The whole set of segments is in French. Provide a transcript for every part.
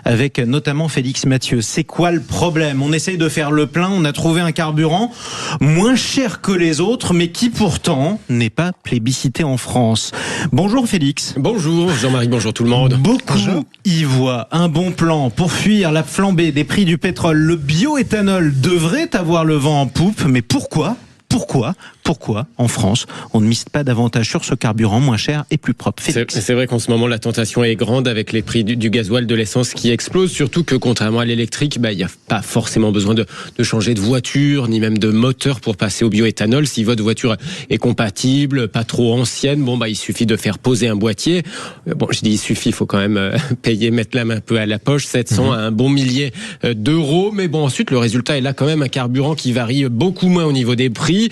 avec notamment Félix Mathieu. C'est quoi le problème? On essaye de faire le plein, on a trouvé un carburant moins cher que les autres, mais qui pourtant n'est pas plébiscité en France. Bonjour Félix. Bonjour Jean-Marie, bonjour tout le monde. Beaucoup y voient un bon plan pour fuir la flambée des prix du pétrole. Le bioéthanol devrait avoir le vent en poupe, mais pourquoi en France, on ne mise pas davantage sur ce carburant moins cher et plus propre? C'est vrai qu'en ce moment, la tentation est grande avec les prix du gasoil, de l'essence qui explosent, surtout que contrairement à l'électrique, il n'y a pas forcément besoin de changer de voiture, ni même de moteur pour passer au bioéthanol. Si votre voiture est compatible, pas trop ancienne, il suffit de faire poser un boîtier. Je dis il suffit, il faut quand même payer, mettre la main un peu à la poche, 700 à un bon millier d'euros. Mais ensuite, le résultat est là quand même, un carburant qui varie beaucoup moins au niveau des prix.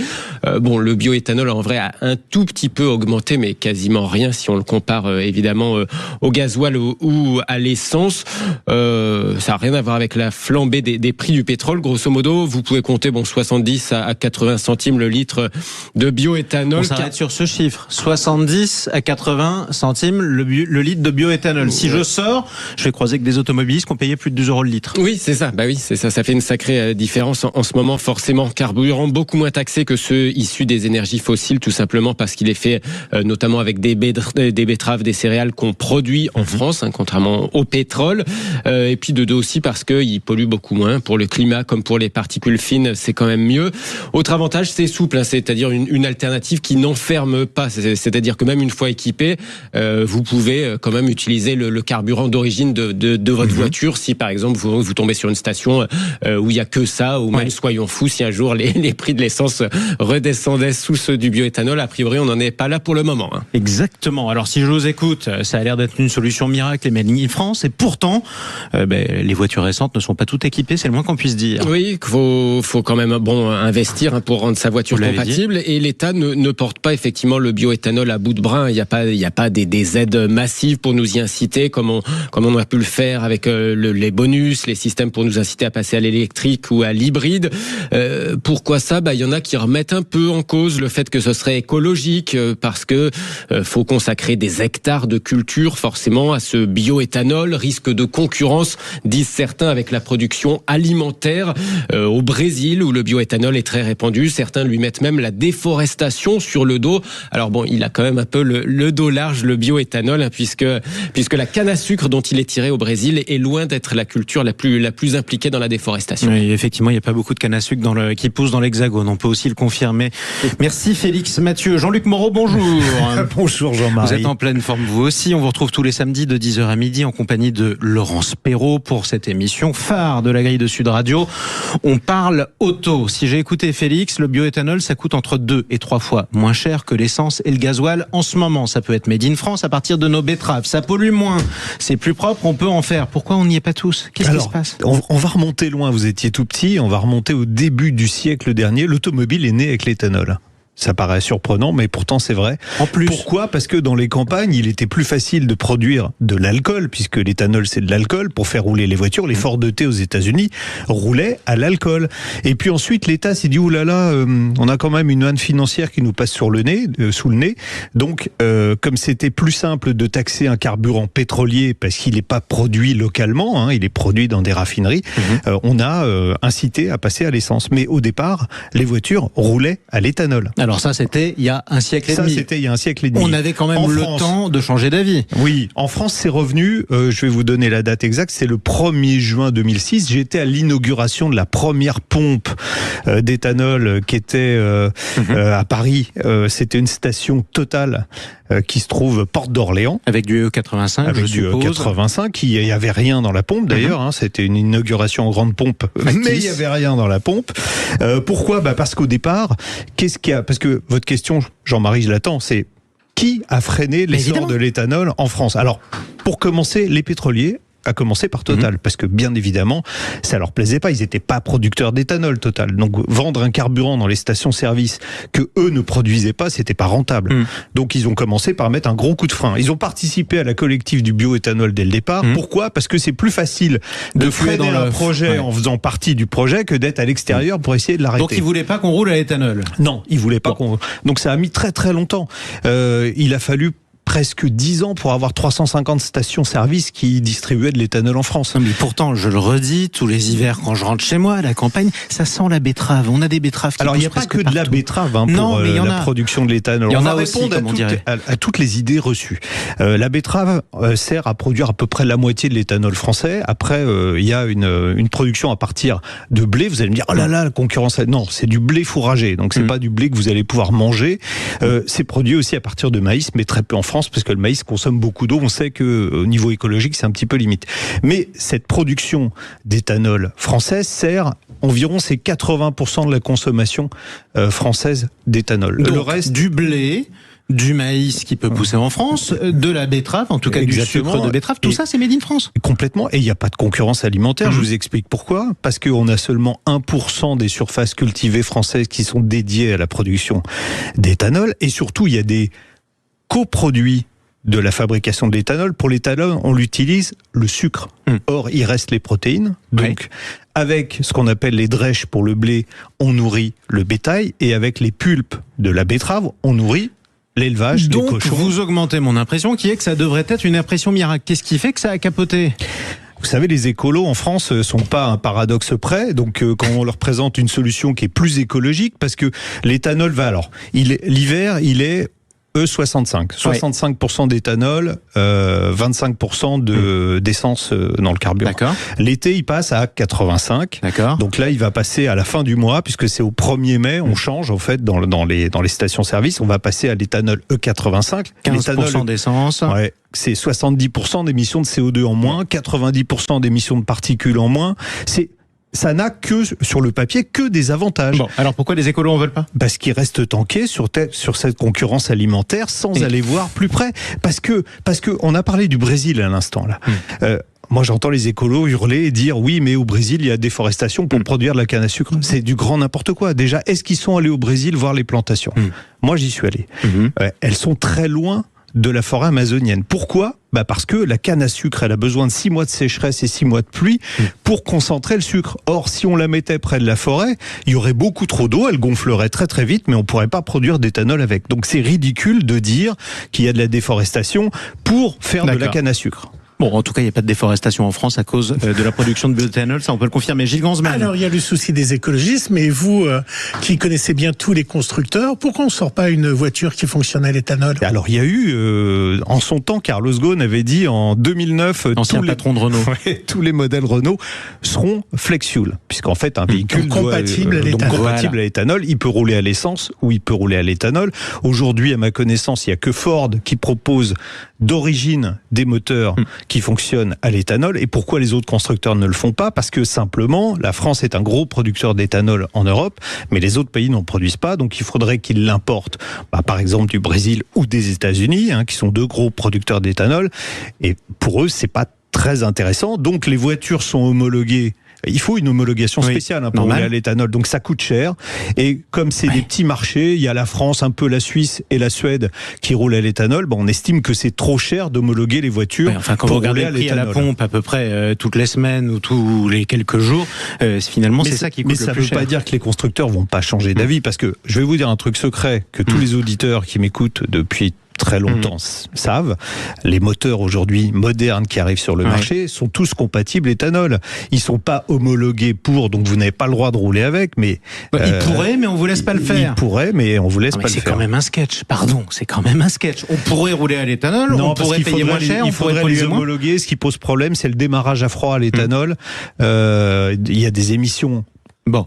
Le bioéthanol en vrai a un tout petit peu augmenté, mais quasiment rien si on le compare évidemment au gasoil ou à l'essence. Ça n'a rien à voir avec la flambée des prix du pétrole. Grosso modo, vous pouvez compter 70 à 80 centimes le litre de bioéthanol. On s'arrête sur ce chiffre, 70 à 80 centimes le litre de bioéthanol. Si je sors, je vais croiser que des automobilistes qui ont payé plus de 2 € le litre. Oui, c'est ça. Ça fait une sacrée différence en ce moment. Forcément, carburant beaucoup moins taxé que ceux issus des énergies fossiles, tout simplement parce qu'il est fait notamment avec des betteraves, des céréales qu'on produit en France, contrairement au pétrole. Et puis de deux aussi parce qu'il pollue beaucoup moins. Pour le climat comme pour les particules fines, c'est quand même mieux. Autre avantage, c'est souple, c'est-à-dire une alternative qui n'enferme pas. C'est-à-dire que même une fois équipé, vous pouvez quand même utiliser le carburant d'origine de votre voiture. Si par exemple vous tombez sur une station où il n'y a que ça, ou même soyons fous, si un jour les prix de l'essence redescendaient sous ceux du bioéthanol, a priori on n'en est pas là pour le moment. Exactement. Alors si je vous écoute, ça a l'air d'être une solution miracle et made in France, et pourtant les voitures récentes ne sont pas toutes équipées, c'est le moins qu'on puisse dire. Oui, faut quand même investir pour rendre sa voiture compatible, et l'État ne porte pas effectivement le bioéthanol à bout de bras. Il n'y a pas des aides massives pour nous y inciter comme on a pu le faire avec les bonus, les systèmes pour nous inciter à passer à l'électrique ou à l'hybride. Pourquoi ça? Il y en a qui remettent un peu en cause le fait que ce serait écologique, parce que faut consacrer des hectares de culture forcément à ce bioéthanol, risque de concurrence, disent certains, avec la production alimentaire au Brésil où le bioéthanol est très répandu. Certains lui mettent même la déforestation sur le dos. Alors il a quand même un peu le dos large, le bioéthanol, puisque la canne à sucre dont il est tiré au Brésil est loin d'être la culture la plus impliquée dans la déforestation. Oui, effectivement, il n'y a pas beaucoup de canne à sucre qui pousse dans l'Hexagone, on peut aussi le confirmer. Merci Félix Mathieu. Jean-Luc Moreau, bonjour. Bonjour Jean-Marie. Vous êtes en pleine forme vous aussi. On vous retrouve tous les samedis de 10h à midi en compagnie de Laurence Perrault pour cette émission phare de la grille de Sud Radio. On parle auto. Si j'ai écouté Félix, le bioéthanol, ça coûte entre 2 et 3 fois moins cher que l'essence et le gasoil en ce moment. Ça peut être made in France à partir de nos betteraves. Ça pollue moins. C'est plus propre, on peut en faire. Pourquoi on n'y est pas tous? Qu'est-ce qui se passe? On va remonter loin. Vous étiez tout petit. On va remonter au début du siècle dernier. L'automobile est née avec l'éthanol. Ça paraît surprenant, mais pourtant c'est vrai. En plus. Pourquoi? Parce que dans les campagnes, il était plus facile de produire de l'alcool, puisque l'éthanol c'est de l'alcool. Pour faire rouler les voitures, les Ford T aux États-Unis roulaient à l'alcool. Et puis ensuite, l'État s'est dit on a quand même une manne financière qui nous passe sous le nez. Donc, comme c'était plus simple de taxer un carburant pétrolier parce qu'il n'est pas produit localement, il est produit dans des raffineries, on a incité à passer à l'essence. Mais au départ, les voitures roulaient à l'éthanol. Alors ça, c'était il y a un siècle et demi. Ça, c'était il y a un siècle et demi. On avait quand même temps de changer d'avis. Oui, en France, c'est revenu, je vais vous donner la date exacte, c'est le 1er juin 2006. J'étais à l'inauguration de la première pompe d'éthanol qui était à Paris. C'était une station Total qui se trouve porte d'Orléans. Avec du E85, avec je du suppose. E85, il n'y avait rien dans la pompe d'ailleurs, c'était une inauguration en grande pompe, mais il n'y avait rien dans la pompe. Pourquoi ? Parce qu'au départ, parce que votre question, Jean-Marie, je l'attends, c'est qui a freiné l'essor de l'éthanol en France ? Alors, pour commencer, les pétroliers, à commencer par Total, parce que bien évidemment, ça leur plaisait pas. Ils n'étaient pas producteurs d'éthanol, Total. Donc vendre un carburant dans les stations-service que eux ne produisaient pas, c'était pas rentable. Donc ils ont commencé par mettre un gros coup de frein. Ils ont participé à la collective du bioéthanol dès le départ. Pourquoi ? Parce que c'est plus facile de freiner un projet en faisant partie du projet que d'être à l'extérieur pour essayer de l'arrêter. Donc ils voulaient pas qu'on roule à l'éthanol. Non, ils voulaient pas qu'on. Donc ça a mis très très longtemps. Il a fallu presque 10 ans pour avoir 350 stations-service qui distribuaient de l'éthanol en France. Mais pourtant, je le redis, tous les hivers, quand je rentre chez moi, à la campagne, ça sent la betterave. On a des betteraves qui Alors, il n'y a pas que de la betterave pour la production de l'éthanol. On va répondre à toutes les idées reçues. La betterave sert à produire à peu près la moitié de l'éthanol français. Après, il y a une production à partir de blé. Vous allez me dire, oh là là, la concurrence. Non, c'est du blé fourragé. Donc, c'est pas du blé que vous allez pouvoir manger. C'est produit aussi à partir de maïs, mais très peu en France, parce que le maïs consomme beaucoup d'eau. On sait qu'au niveau écologique, c'est un petit peu limite. Mais cette production d'éthanol française sert environ, c'est 80% de la consommation française d'éthanol. Le reste, du blé, du maïs qui peut pousser en France, de la betterave, en tout cas du sucre de betterave, tout ça c'est made in France. Complètement, et il n'y a pas de concurrence alimentaire, je vous explique pourquoi. Parce qu'on a seulement 1% des surfaces cultivées françaises qui sont dédiées à la production d'éthanol, et surtout il y a des coproduits de la fabrication de l'éthanol. Pour l'éthanol, on l'utilise le sucre. Or, il reste les protéines. Donc, avec ce qu'on appelle les drèches pour le blé, on nourrit le bétail, et avec les pulpes de la betterave, on nourrit l'élevage des cochons. Donc, vous augmentez mon impression qui est que ça devrait être une impression miracle. Qu'est-ce qui fait que ça a capoté ? Vous savez, les écolos en France sont pas un paradoxe près. Donc, quand on leur présente une solution qui est plus écologique, parce que l'éthanol l'hiver, il est E65. 65% d'éthanol, 25% d'essence dans le carburant. D'accord. L'été, il passe à 85. D'accord. Donc là, il va passer à la fin du mois, puisque c'est au 1er mai, on change, en fait, dans les stations-service, on va passer à l'éthanol E85. 15% d'essence. Ouais. C'est 70% d'émissions de CO2 en moins, 90% d'émissions de particules en moins. Ça n'a que, sur le papier, que des avantages. Bon, alors pourquoi les écolos en veulent pas ? Parce qu'ils restent tankés sur cette concurrence alimentaire sans aller voir plus près. Parce que on a parlé du Brésil à l'instant, là. Moi, j'entends les écolos hurler et dire oui, mais au Brésil, il y a déforestation pour produire de la canne à sucre. C'est du grand n'importe quoi. Déjà, est-ce qu'ils sont allés au Brésil voir les plantations ? Moi, j'y suis allé. Elles sont très loin de la forêt amazonienne. Pourquoi ? Parce que la canne à sucre, elle a besoin de 6 mois de sécheresse et 6 mois de pluie pour concentrer le sucre. Or, si on la mettait près de la forêt, il y aurait beaucoup trop d'eau, elle gonflerait très très vite, mais on pourrait pas produire d'éthanol avec. Donc c'est ridicule de dire qu'il y a de la déforestation pour faire de la canne à sucre. Bon, en tout cas, il n'y a pas de déforestation en France à cause de la production de bioéthanol, ça on peut le confirmer. Gilles Gansman. Alors, il y a le souci des écologistes, mais vous, qui connaissez bien tous les constructeurs, pourquoi on ne sort pas une voiture qui fonctionne à l'éthanol ? Alors, il y a eu, en son temps, Carlos Ghosn avait dit en 2009, ancien patron de Renault. Tous les modèles Renault seront flex-fuel, puisqu'en fait, un véhicule compatible à l'éthanol, il peut rouler à l'essence ou il peut rouler à l'éthanol. Aujourd'hui, à ma connaissance, il n'y a que Ford qui propose d'origine des moteurs qui fonctionnent à l'éthanol. Et pourquoi les autres constructeurs ne le font pas ? Parce que simplement, la France est un gros producteur d'éthanol en Europe, mais les autres pays n'en produisent pas, donc il faudrait qu'ils l'importent, par exemple du Brésil ou des États-Unis, qui sont 2 gros producteurs d'éthanol. Et pour eux, c'est pas très intéressant. Donc les voitures sont homologuées. Il faut une homologation spéciale pour rouler à l'éthanol, donc ça coûte cher. Et comme c'est des petits marchés, il y a la France, un peu la Suisse et la Suède qui roulent à l'éthanol, on estime que c'est trop cher d'homologuer les voitures quand pour vous regardez rouler le prix à la pompe à peu près toutes les semaines ou tous les quelques jours, finalement c'est ça qui coûte le plus cher. Mais ça ne veut pas dire que les constructeurs vont pas changer d'avis, parce que je vais vous dire un truc secret que tous les auditeurs qui m'écoutent depuis très longtemps savent, les moteurs aujourd'hui modernes qui arrivent sur le marché sont tous compatibles éthanol. Ils sont pas homologués donc vous n'avez pas le droit de rouler avec, mais ils pourraient, mais on vous laisse pas le faire. Ils pourraient, mais on vous laisse pas le faire. C'est quand même un sketch. Pardon, c'est quand même un sketch. On pourrait rouler à l'éthanol, on pourrait payer moins cher, il faudrait les homologuer. Ce qui pose problème, c'est le démarrage à froid à l'éthanol. Il y a des émissions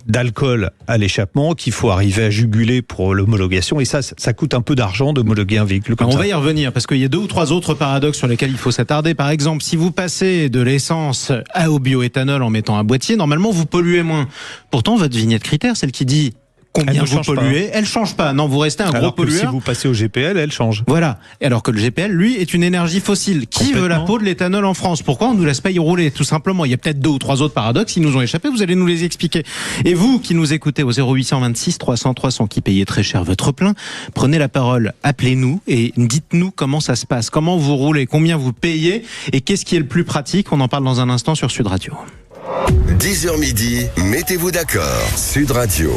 d'alcool à l'échappement qu'il faut arriver à juguler pour l'homologation, et ça coûte un peu d'argent d'homologuer un véhicule comme ça. On va y revenir parce qu'il y a 2 ou 3 autres paradoxes sur lesquels il faut s'attarder. Par exemple, si vous passez de l'essence au bioéthanol en mettant un boîtier, normalement vous polluez moins. Pourtant, votre vignette critère, celle qui dit combien vous polluez, elle change pas. Non, vous restez un gros pollueur. Si vous passez au GPL, elle change. Voilà. Alors que le GPL, lui, est une énergie fossile. Qui veut la peau de l'éthanol en France ? Pourquoi on nous laisse pas y rouler ? Tout simplement. Il y a peut-être 2 ou 3 autres paradoxes qui nous ont échappé. Vous allez nous les expliquer. Et vous, qui nous écoutez au 0826 300 300, qui payez très cher votre plein, prenez la parole, appelez-nous et dites-nous comment ça se passe. Comment vous roulez ? Combien vous payez ? Et qu'est-ce qui est le plus pratique ? On en parle dans un instant sur Sud Radio. 10h midi, mettez-vous d'accord. Sud Radio.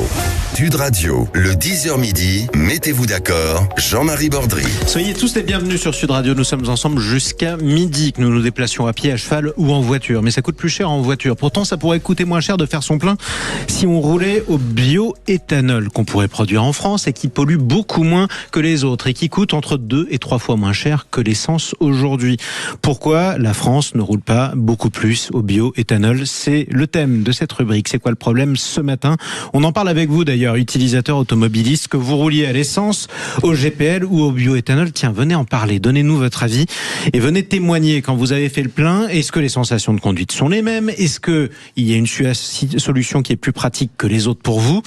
Sud Radio, le 10h midi, mettez-vous d'accord. Jean-Marie Bordry. Soyez tous les bienvenus sur Sud Radio. Nous sommes ensemble jusqu'à midi, que nous nous déplacions à pied, à cheval ou en voiture. Mais ça coûte plus cher en voiture. Pourtant, ça pourrait coûter moins cher de faire son plein si on roulait au bioéthanol qu'on pourrait produire en France et qui pollue beaucoup moins que les autres et qui coûte entre 2 et 3 fois moins cher que l'essence aujourd'hui. Pourquoi la France ne roule pas beaucoup plus au bioéthanol? C'est le thème de cette rubrique. C'est quoi le problème ce matin? On en parle avec vous d'ailleurs, utilisateur automobiliste, que vous rouliez à l'essence, au GPL ou au bioéthanol. Tiens, venez en parler, donnez-nous votre avis et venez témoigner quand vous avez fait le plein. Est-ce que les sensations de conduite sont les mêmes? Est-ce qu'il y a une solution qui est plus pratique que les autres pour vous?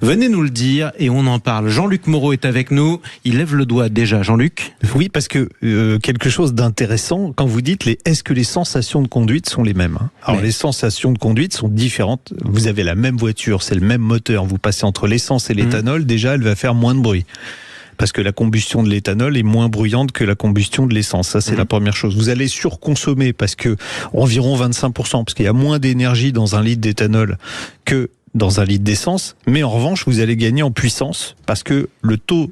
Venez nous le dire et on en parle. Jean-Luc Moreau est avec nous. Il lève le doigt déjà. Jean-Luc? Oui, parce que quelque chose d'intéressant, quand vous dites est-ce que les sensations de conduite sont les mêmes? Alors les sensations de conduite sont différentes. Vous avez la même voiture, c'est le même moteur. Vous passez entre l'essence et l'éthanol, déjà elle va faire moins de bruit. Parce que la combustion de l'éthanol est moins bruyante que la combustion de l'essence. Ça, c'est la première chose. Vous allez surconsommer parce que environ 25%, parce qu'il y a moins d'énergie dans un litre d'éthanol que dans un litre d'essence, mais en revanche, vous allez gagner en puissance parce que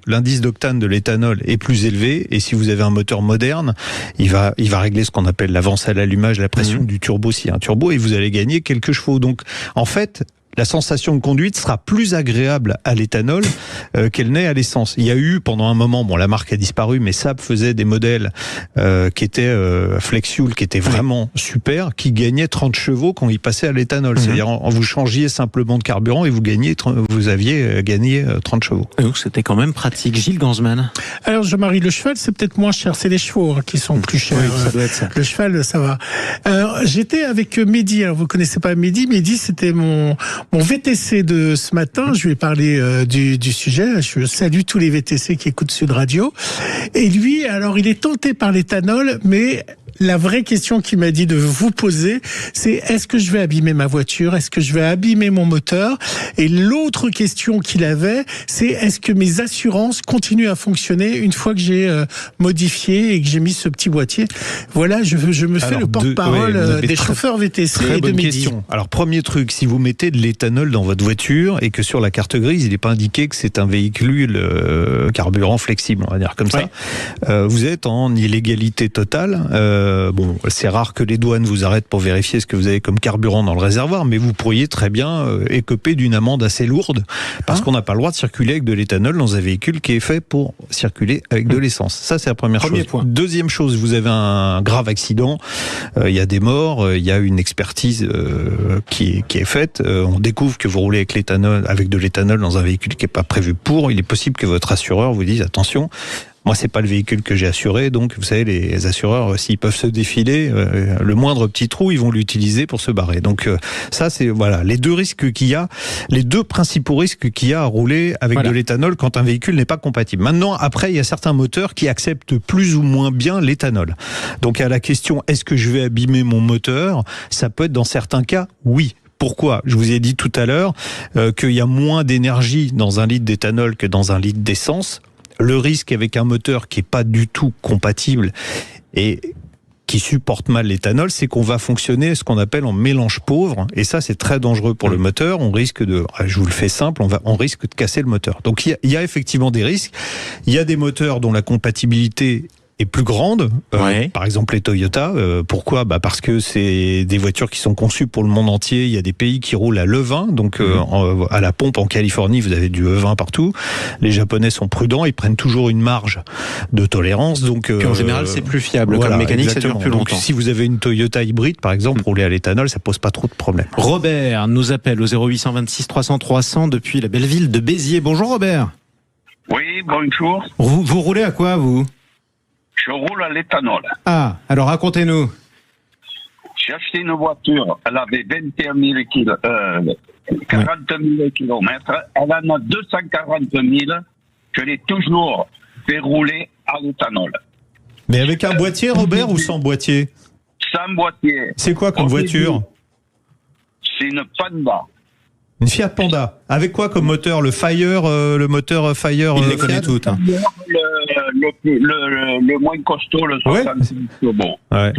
l'indice d'octane de l'éthanol est plus élevé et si vous avez un moteur moderne, il va régler ce qu'on appelle l'avance à l'allumage, la pression du turbo s'il y a un turbo et vous allez gagner quelques chevaux. Donc, en fait, la sensation de conduite sera plus agréable à l'éthanol qu'elle n'est à l'essence. Il y a eu pendant un moment, la marque a disparu, mais Saab faisait des modèles qui étaient flex-fuel, qui étaient vraiment super, qui gagnaient 30 chevaux quand ils passaient à l'éthanol. C'est-à-dire, vous changiez simplement de carburant et vous aviez gagné 30 chevaux. Donc c'était quand même pratique. Gilles Gansman. Alors Jean-Marie, le cheval c'est peut-être moins cher, c'est les chevaux qui sont plus chers. Oui, ça doit être ça. Le cheval, ça va. J'étais avec Mehdi. Alors vous connaissez pas Mehdi? Mehdi, c'était mon VTC de ce matin. Je lui ai parlé du sujet. Je salue tous les VTC qui écoutent Sud Radio. Et lui, alors, il est tenté par l'éthanol, mais la vraie question qu'il m'a dit de vous poser, c'est est-ce que je vais abîmer ma voiture? Est-ce que je vais abîmer mon moteur? Et l'autre question qu'il avait, c'est est-ce que mes assurances continuent à fonctionner une fois que j'ai modifié et que j'ai mis ce petit boîtier? Voilà, je me fais le porte-parole des chauffeurs VTC et de Mehdi. Alors, premier truc, si vous mettez de l'éthanol dans votre voiture et que sur la carte grise, il n'est pas indiqué que c'est un véhicule carburant flexible, on va dire comme ça, vous êtes en illégalité totale. C'est rare que les douanes vous arrêtent pour vérifier ce que vous avez comme carburant dans le réservoir, mais vous pourriez très bien écoper d'une amende assez lourde parce qu'on n'a pas le droit de circuler avec de l'éthanol dans un véhicule qui est fait pour circuler avec de l'essence. Ça, c'est la première chose. Point. Deuxième chose, vous avez un grave accident, il y a des morts, il y a une expertise qui est faite, on découvre que vous roulez avec de l'éthanol dans un véhicule qui n'est pas prévu pour, il est possible que votre assureur vous dise attention, moi, c'est pas le véhicule que j'ai assuré, donc vous savez, les assureurs, s'ils peuvent se défiler, le moindre petit trou, ils vont l'utiliser pour se barrer. Donc ça, c'est les deux risques qu'il y a, les deux principaux risques qu'il y a à rouler avec de l'éthanol quand un véhicule n'est pas compatible. Maintenant, après, il y a certains moteurs qui acceptent plus ou moins bien l'éthanol. Donc à la question, est-ce que je vais abîmer mon moteur? Ça peut être dans certains cas, oui. Pourquoi? Je vous ai dit tout à l'heure qu'il y a moins d'énergie dans un litre d'éthanol que dans un litre d'essence. Le risque avec un moteur qui n'est pas du tout compatible et qui supporte mal l'éthanol, c'est qu'on va fonctionner ce qu'on appelle en mélange pauvre. Et ça, c'est très dangereux pour le moteur. On risque je vous le fais simple, on risque de casser le moteur. Donc il y a effectivement des risques. Il y a des moteurs dont la compatibilité est plus grande, par exemple les Toyota. Pourquoi? Parce que c'est des voitures qui sont conçues pour le monde entier. Il y a des pays qui roulent à l'E20, donc à la pompe en Californie, vous avez du E20 partout. Les Japonais sont prudents, ils prennent toujours une marge de tolérance. Donc en général, c'est plus fiable. Comme mécanique, ça dure plus longtemps. Donc, si vous avez une Toyota hybride, par exemple, rouler à l'éthanol, ça pose pas trop de problèmes. Robert nous appelle au 0826 300 300 depuis la belle ville de Béziers. Bonjour Robert. Oui, bonjour. Vous roulez à quoi, vous? Je roule à l'éthanol. Ah, alors racontez-nous. J'ai acheté une voiture, elle avait 21 000 40 000 kilomètres. Elle en a 240 000. Je l'ai toujours fait rouler à l'éthanol. Mais avec un boîtier, Robert, ou sans boîtier? Sans boîtier. C'est quoi comme voiture? C'est une Panda. Une Fiat Panda. Avec quoi comme moteur? Le moteur Fire. Il les connaît toutes. Hein. le moins costaud, le 66 bon. Ouais.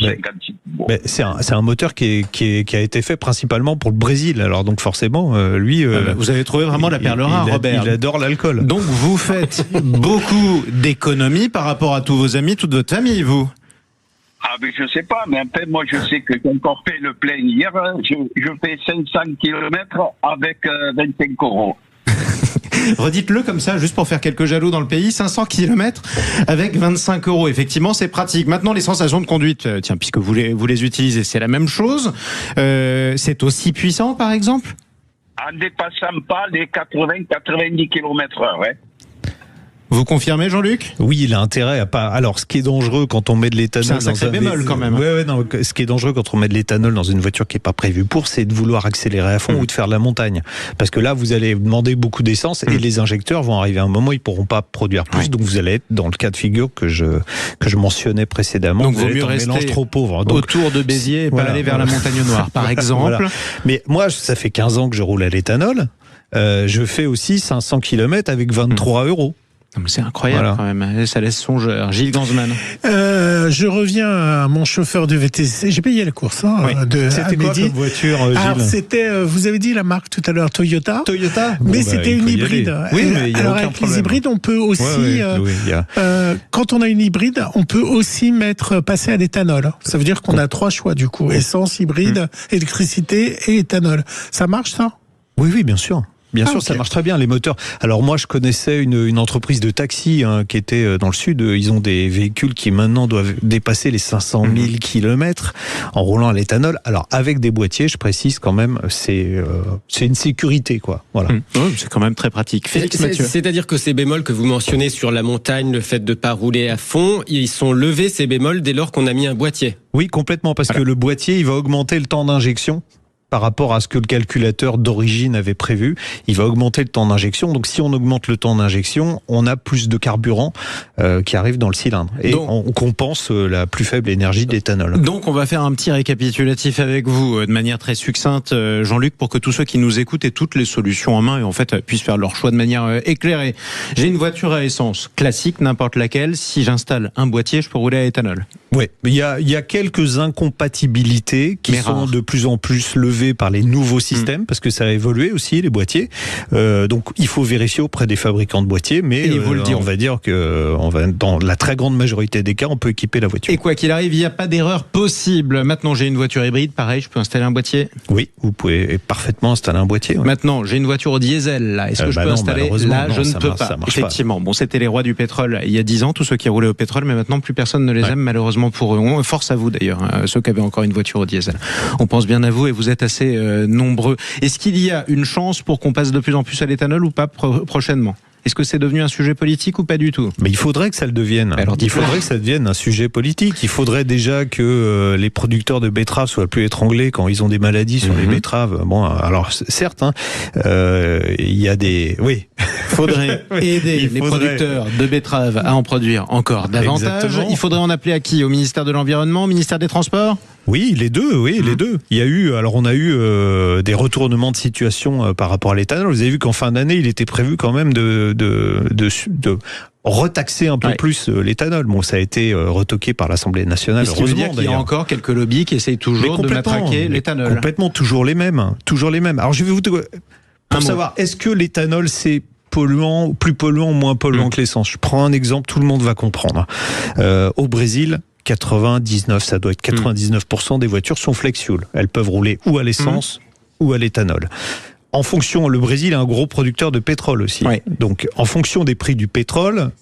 56 bon. Mais c'est un moteur qui a été fait principalement pour le Brésil. Alors donc forcément, lui... vous avez trouvé vraiment la perle rare, Robert. Il adore l'alcool. Donc vous faites beaucoup d'économies par rapport à tous vos amis, toute votre famille, vous? Ah, mais je sais pas, mais après, moi, je sais que j'ai encore fait le plein hier. Je fais 500 km avec 25 €. Redites-le comme ça, juste pour faire quelques jaloux dans le pays. 500 km avec 25 €. Effectivement, c'est pratique. Maintenant, les sensations de conduite, tiens, puisque vous les utilisez, c'est la même chose. C'est aussi puissant, par exemple? En dépassant pas les 80-90 km/h, ouais. Vous confirmez, Jean-Luc? Oui, il a intérêt à pas. Alors, ce qui est dangereux quand on met de l'éthanol, c'est un sacré bémol quand même. Ouais, non. Ce qui est dangereux quand on met de l'éthanol dans une voiture qui est pas prévue pour, c'est de vouloir accélérer à fond ou de faire de la montagne. Parce que là, vous allez demander beaucoup d'essence et les injecteurs vont arriver à un moment, ils pourront pas produire plus. Donc, vous allez être dans le cas de figure que je mentionnais précédemment. Donc, vous vaut allez mieux être un rester mélange trop pauvre. Donc, autour de Béziers et pas aller vers la Montagne Noire, par exemple. Voilà. Mais moi, ça fait 15 ans que je roule à l'éthanol. Je fais aussi 500 km avec 23 €. C'est incroyable quand même, ça laisse songeur. Gilles Gansman. Je reviens à mon chauffeur de VTC. J'ai payé la course. C'était quoi comme voiture, Gilles? Alors c'était, vous avez dit la marque tout à l'heure, Toyota. Toyota. Mais c'était une hybride. Oui, mais il y a alors aucun avec problème. les hybrides, on peut aussi, quand on a une hybride, on peut aussi passer à l'éthanol. Ça veut dire qu'on a 3 choix du coup: essence, hybride, électricité et éthanol. Ça marche ça? Oui, bien sûr. Bien sûr, ok. ça marche très bien, les moteurs. Alors moi, je connaissais une entreprise de taxi qui était dans le sud. Ils ont des véhicules qui maintenant doivent dépasser les 500 000 km en roulant à l'éthanol. Alors avec des boîtiers, je précise quand même, c'est une sécurité, quoi. Voilà. C'est quand même très pratique. Félix Mathieu. C'est-à-dire que ces bémols que vous mentionnez sur la montagne, le fait de ne pas rouler à fond, ils sont levés, ces bémols, dès lors qu'on a mis un boîtier. Oui, complètement, parce que le boîtier, il va augmenter le temps d'injection par rapport à ce que le calculateur d'origine avait prévu. Il va augmenter le temps d'injection. Donc, si on augmente le temps d'injection, on a plus de carburant qui arrive dans le cylindre. Et donc, on compense la plus faible énergie de l'éthanol. Donc, on va faire un petit récapitulatif avec vous de manière très succincte, Jean-Luc, pour que tous ceux qui nous écoutent aient toutes les solutions en main et en fait puissent faire leur choix de manière éclairée. J'ai une voiture à essence classique, n'importe laquelle. Si j'installe un boîtier, je peux rouler à éthanol. Oui, il y a quelques incompatibilités qui sont de plus en plus levées par les nouveaux systèmes, parce que ça a évolué aussi, les boîtiers. Donc, il faut vérifier auprès des fabricants de boîtiers, mais on va dire que dans la très grande majorité des cas, on peut équiper la voiture. Et quoi qu'il arrive, il n'y a pas d'erreur possible. Maintenant, j'ai une voiture hybride, pareil, je peux installer un boîtier? Oui, vous pouvez parfaitement installer un boîtier. Ouais. Maintenant, j'ai une voiture au diesel, là. Est-ce que je peux installer? Là, je ne peux pas. Effectivement. Bon, c'était les rois du pétrole il y a 10 ans, tous ceux qui roulaient au pétrole, mais maintenant, plus personne ne les aime, malheureusement pour eux. Force à vous d'ailleurs, ceux qui avaient encore une voiture au diesel. On pense bien à vous et vous êtes assez nombreux. Est-ce qu'il y a une chance pour qu'on passe de plus en plus à l'éthanol ou pas prochainement? Est-ce que c'est devenu un sujet politique ou pas du tout? Mais il faudrait que ça le devienne. Il faudrait que ça devienne un sujet politique. Il faudrait déjà que les producteurs de betteraves soient plus étranglés quand ils ont des maladies sur les betteraves. Bon, alors certes, il y a des... Oui. Faudrait aider les producteurs de betteraves à en produire encore davantage. Exactement. Il faudrait en appeler à qui? Au ministère de l'Environnement, au ministère des Transports? Oui, les deux, les deux. On a eu des retournements de situation par rapport à l'éthanol. Vous avez vu qu'en fin d'année, il était prévu quand même de retaxer un peu plus l'éthanol. Bon, ça a été retoqué par l'Assemblée nationale. Ce qui veut dire qu'il y a encore quelques lobbies qui essayent toujours de matraquer l'éthanol. Complètement, toujours les mêmes. Alors, je vais vous pour savoir, est-ce que l'éthanol, c'est polluant, plus polluant ou moins polluant que l'essence? Je prends un exemple, tout le monde va comprendre. Au Brésil, 99% des voitures sont flex fuel. Elles peuvent rouler ou à l'essence ou à l'éthanol. En fonction, le Brésil est un gros producteur de pétrole aussi. Oui. Donc, en fonction des prix du pétrole,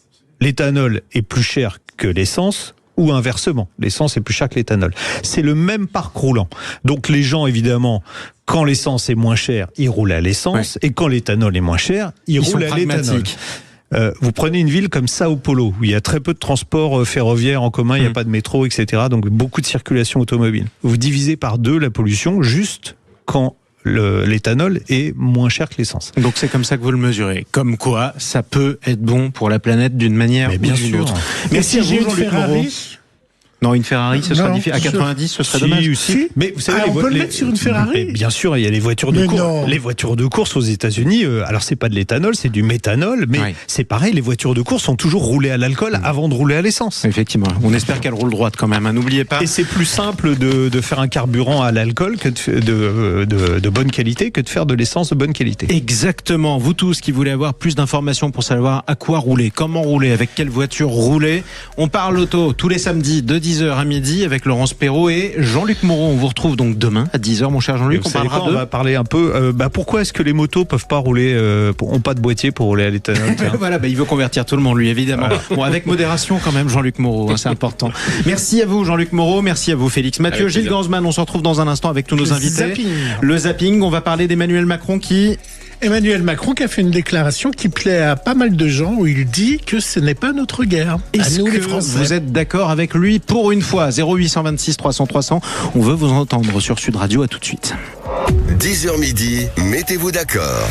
l'éthanol est plus cher que l'essence ou inversement. L'essence est plus cher que l'éthanol. C'est le même parc roulant. Donc, les gens, évidemment, quand l'essence est moins chère, ils roulent à l'essence. Et quand l'éthanol est moins cher, ils roulent à l'éthanol. Vous prenez une ville comme Sao Paulo, où il y a très peu de transport ferroviaire en commun, il n'y a pas de métro, etc. Donc beaucoup de circulation automobile. Vous divisez par 2 la pollution juste quand l'éthanol est moins cher que l'essence. Donc c'est comme ça que vous le mesurez. Comme quoi, ça peut être bon pour la planète d'une manière ou d'une autre. Merci à vous, Jean-Luc Moreau. Non, une Ferrari, ce sera difficile. À 90, ce serait dommage. Aussi. Mais vous savez, on peut le mettre sur une Ferrari. Bien sûr, il y a les voitures de course. Les voitures de course aux États-Unis, alors c'est pas de l'éthanol, c'est du méthanol, mais c'est pareil, les voitures de course sont toujours roulées à l'alcool avant de rouler à l'essence. Effectivement, on espère qu'elles roulent droite quand même, n'oubliez pas. Et c'est plus simple de faire un carburant à l'alcool que de bonne qualité que de faire de l'essence de bonne qualité. Exactement. Vous tous qui voulez avoir plus d'informations pour savoir à quoi rouler, comment rouler, avec quelle voiture rouler, on parle auto tous les samedis de 10h à midi avec Laurence Perrault et Jean-Luc Moreau. On vous retrouve donc demain à 10h, mon cher Jean-Luc. On va parler un peu. Pourquoi est-ce que les motos peuvent pas rouler, ont pas de boîtier pour rouler à l'éthanol? Voilà, il veut convertir tout le monde, lui, évidemment. Voilà. Bon, avec modération quand même, Jean-Luc Moreau, c'est important. Merci à vous, Jean-Luc Moreau. Merci à vous, Félix Mathieu, Gilles Gansman. On se retrouve dans un instant avec tous nos invités. Le zapping. On va parler d'Emmanuel Macron qui a fait une déclaration qui plaît à pas mal de gens où il dit que ce n'est pas notre guerre. Est-ce que les Français, vous êtes d'accord avec lui pour une fois? 0826 300 300. On veut vous entendre sur Sud Radio. À tout de suite. 10h midi, mettez-vous d'accord.